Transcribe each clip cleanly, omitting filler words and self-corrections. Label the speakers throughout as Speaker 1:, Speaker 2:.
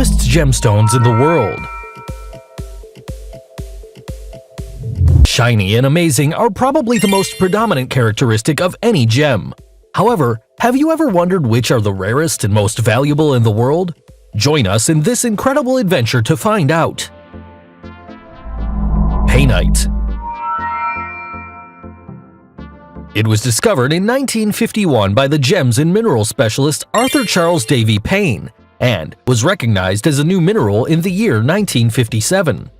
Speaker 1: rarest gemstones in the world. Shiny and amazing are probably the most predominant characteristic of any gem. However, have you ever wondered which are the rarest and most valuable in the world? Join us in this incredible adventure to find out. Painite. It was discovered in 1951 by the gems and mineral specialist Arthur Charles Davy Payne and was recognized as a new mineral in the year 1957.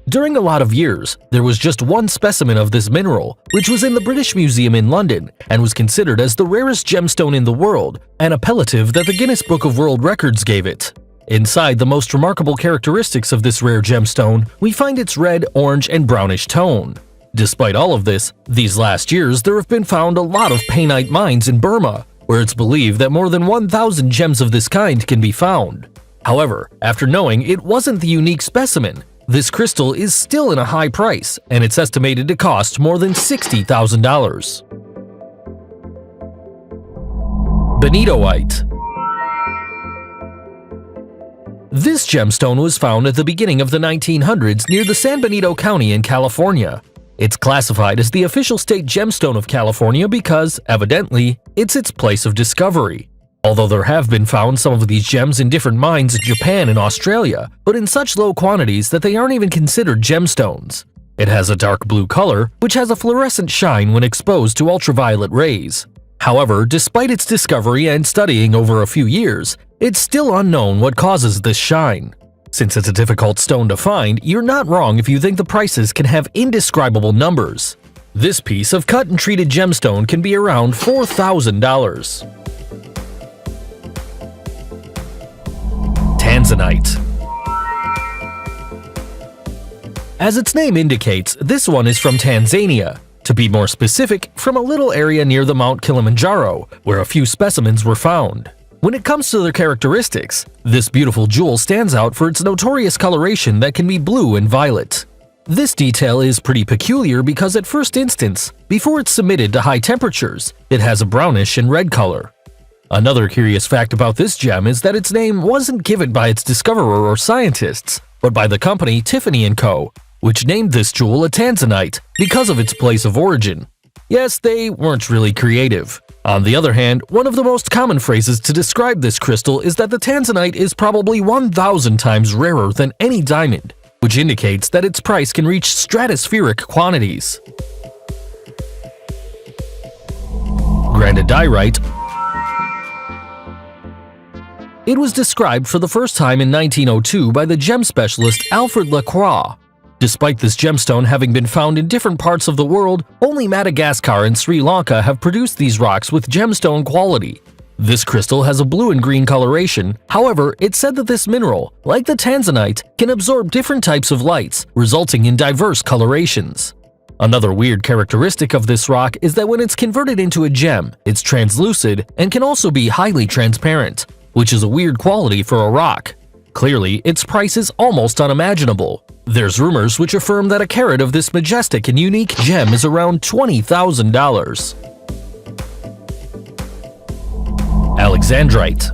Speaker 1: During a lot of years, there was just one specimen of this mineral, which was in the British Museum in London and was considered as the rarest gemstone in the world, an appellative that the Guinness Book of World Records gave it. Inside the most remarkable characteristics of this rare gemstone, we find its red, orange, and brownish tone. Despite all of this, these last years there have been found a lot of painite mines in Burma, where it's believed that more than 1,000 gems of this kind can be found. However, after knowing it wasn't the unique specimen, this crystal is still in a high price, and it's estimated to cost more than $60,000. Benitoite. This gemstone was found at the beginning of the 1900s near the San Benito County in California. It's classified as the official state gemstone of California because, evidently, it's its place of discovery. Although there have been found some of these gems in different mines in Japan and Australia, but in such low quantities that they aren't even considered gemstones. It has a dark blue color, which has a fluorescent shine when exposed to ultraviolet rays. However, despite its discovery and studying over a few years, it's still unknown what causes this shine. Since it's a difficult stone to find, you're not wrong if you think the prices can have indescribable numbers. This piece of cut and treated gemstone can be around $4,000. Tanzanite. As its name indicates, this one is from Tanzania. To be more specific, from a little area near the Mount Kilimanjaro, where a few specimens were found. When it comes to their characteristics, this beautiful jewel stands out for its notorious coloration that can be blue and violet. This detail is pretty peculiar because at first instance, before it's submitted to high temperatures, it has a brownish and red color. Another curious fact about this gem is that its name wasn't given by its discoverer or scientists, but by the company Tiffany & Co., which named this jewel a tanzanite because of its place of origin. Yes, they weren't really creative. On the other hand, one of the most common phrases to describe this crystal is that the tanzanite is probably 1,000 times rarer than any diamond, which indicates that its price can reach stratospheric quantities. Granodiorite. It was described for the first time in 1902 by the gem specialist Alfred Lacroix. Despite this gemstone having been found in different parts of the world, only Madagascar and Sri Lanka have produced these rocks with gemstone quality. This crystal has a blue and green coloration, however, it's said that this mineral, like the tanzanite, can absorb different types of lights, resulting in diverse colorations. Another weird characteristic of this rock is that when it's converted into a gem, it's translucid and can also be highly transparent, which is a weird quality for a rock. Clearly, its price is almost unimaginable. There's rumors which affirm that a carat of this majestic and unique gem is around $20,000. Alexandrite.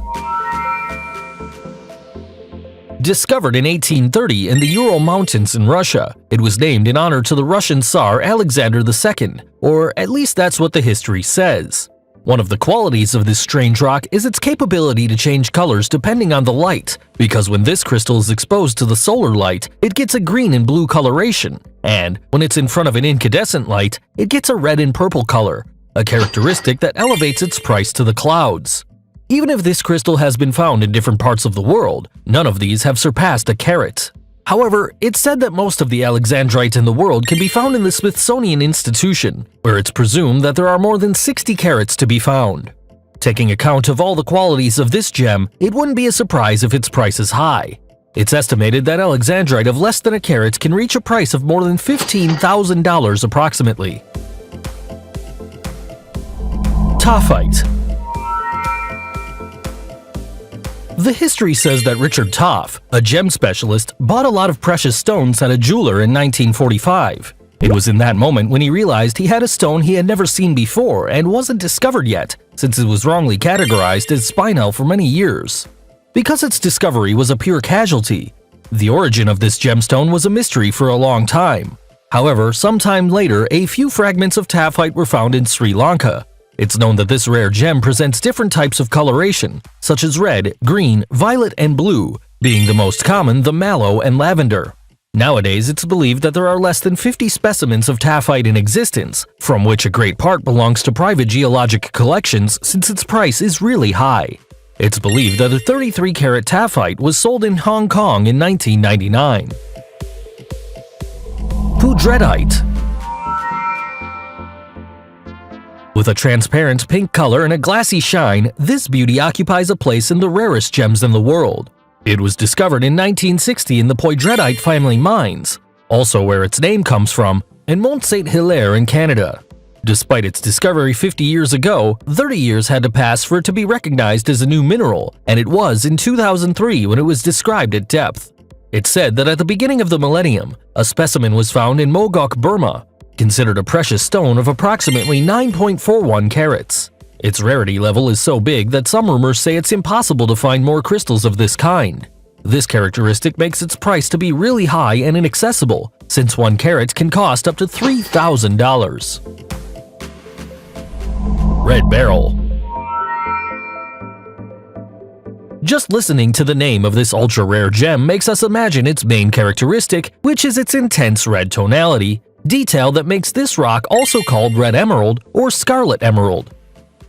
Speaker 1: Discovered in 1830 in the Ural Mountains in Russia, it was named in honor to the Russian Tsar Alexander II, or at least that's what the history says. One of the qualities of this strange rock is its capability to change colors depending on the light, because when this crystal is exposed to the solar light, it gets a green and blue coloration, and when it's in front of an incandescent light, it gets a red and purple color, a characteristic that elevates its price to the clouds. Even if this crystal has been found in different parts of the world, none of these have surpassed a carat. However, it's said that most of the alexandrite in the world can be found in the Smithsonian Institution, where it's presumed that there are more than 60 carats to be found. Taking account of all the qualities of this gem, it wouldn't be a surprise if its price is high. It's estimated that alexandrite of less than a carat can reach a price of more than $15,000 approximately. Tophite. The history says that Richard Toff, a gem specialist, bought a lot of precious stones at a jeweler in 1945. It was in that moment when he realized he had a stone he had never seen before and wasn't discovered yet, since it was wrongly categorized as spinel for many years. because its discovery was a pure casualty. The origin of this gemstone was a mystery for a long time. However, sometime later, a few fragments of taphite were found in Sri Lanka. It's known that this rare gem presents different types of coloration, such as red, green, violet, and blue, being the most common the mallow and lavender. Nowadays, it's believed that there are less than 50 specimens of taphite in existence, from which a great part belongs to private geologic collections since its price is really high. It's believed that a 33-carat taphite was sold in Hong Kong in 1999. Pudredite. With a transparent pink color and a glassy shine, this beauty occupies a place in the rarest gems in the world. It was discovered in 1960 in the Poidredite family mines, also where its name comes from, in Mont Saint-Hilaire in Canada. Despite its discovery 50 years ago, 30 years had to pass for it to be recognized as a new mineral, and it was in 2003 when it was described at depth. It's said that at the beginning of the millennium, a specimen was found in Mogok, Burma, considered a precious stone of approximately 9.41 carats. Its rarity level is so big that some rumors say it's impossible to find more crystals of this kind. This characteristic makes its price to be really high and inaccessible, since 1 carat can cost up to $3,000. Red beryl. Just listening to the name of this ultra-rare gem makes us imagine its main characteristic, which is its intense red tonality, detail that makes this rock also called red emerald or scarlet emerald.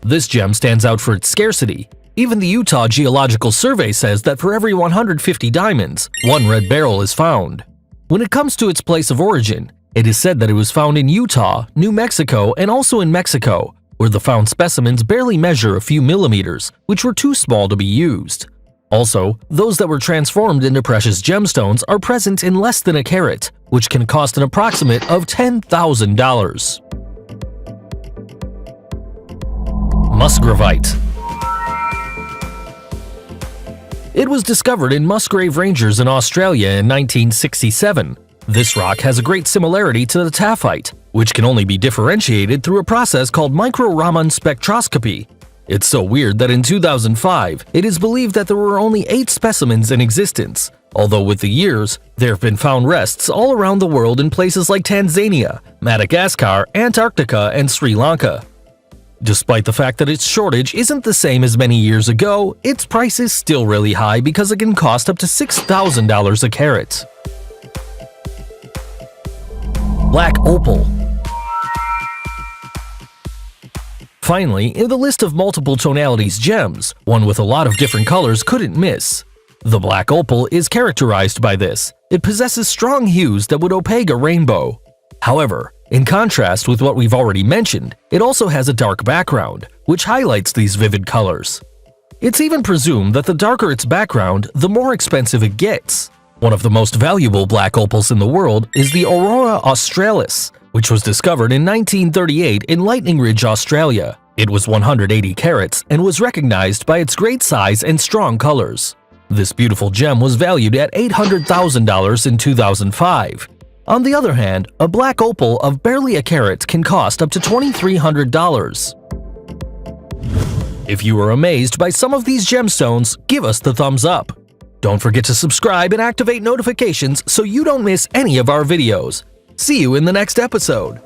Speaker 1: This gem stands out for its scarcity. Even the Utah Geological Survey says that for every 150 diamonds, 1 red beryl is found. When it comes to its place of origin, it is said that it was found in Utah, New Mexico, and also in Mexico, where the found specimens barely measure a few millimeters, which were too small to be used. Also, those that were transformed into precious gemstones are present in less than a carat, which can cost an approximate of $10,000. Musgravite. It was discovered in Musgrave Rangers in Australia in 1967. This rock has a great similarity to the taphite, which can only be differentiated through a process called micro-Raman spectroscopy. It's so weird that in 2005, it is believed that there were only 8 specimens in existence, although with the years, there have been found rests all around the world in places like Tanzania, Madagascar, Antarctica, and Sri Lanka. Despite the fact that its shortage isn't the same as many years ago, its price is still really high because it can cost up to $6,000 a carat. Black opal. Finally, in the list of multiple tonalities gems, one with a lot of different colors couldn't miss. The black opal is characterized by this. It possesses strong hues that would opaque a rainbow. However, in contrast with what we've already mentioned, it also has a dark background, which highlights these vivid colors. It's even presumed that the darker its background, the more expensive it gets. One of the most valuable black opals in the world is the Aurora Australis, which was discovered in 1938 in Lightning Ridge, Australia. It was 180 carats and was recognized by its great size and strong colors. This beautiful gem was valued at $800,000 in 2005. On the other hand, a black opal of barely a carat can cost up to $2,300. If you were amazed by some of these gemstones, give us the thumbs up. Don't forget to subscribe and activate notifications so you don't miss any of our videos. See you in the next episode.